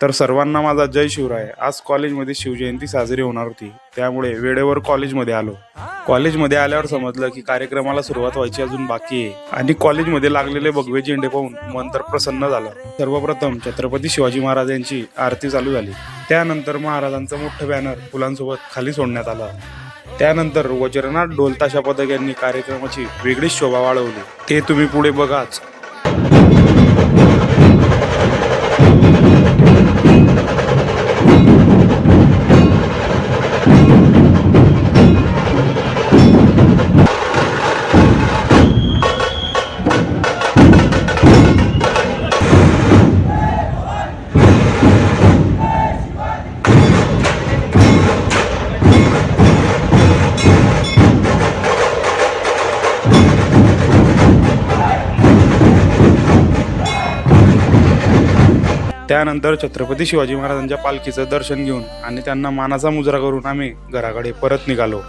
तर सर्वांना माझा जय शिवराय। आज कॉलेजमध्ये शिवजयंती साजरी होणार होती, त्यामुळे वेळेवर कॉलेजमध्ये आलो। कॉलेजमध्ये आल्यावर समजलं की कार्यक्रमाला सुरुवात व्हायची अजून बाकी आहे आणि कॉलेजमध्ये लागलेले भगवे झेंडे पाहून मन तर प्रसन्न झालं। सर्वप्रथम छत्रपती शिवाजी महाराज यांची आरती चालू झाली। त्यानंतर महाराजांचं मोठं बॅनर फुलांसोबत खाली सोडण्यात आलं। त्यानंतर वज्रनाथ ढोल ताशा पथक यांनी कार्यक्रमाची वेगळीच शोभा वाढवली, ते तुम्ही पुढे बघाच। त्यानंतर छत्रपती शिवाजी महाराजांच्या पालखीचं दर्शन घेऊन आणि त्यांना मानाचा मुजरा करून आम्ही घराकडे परत निघालो।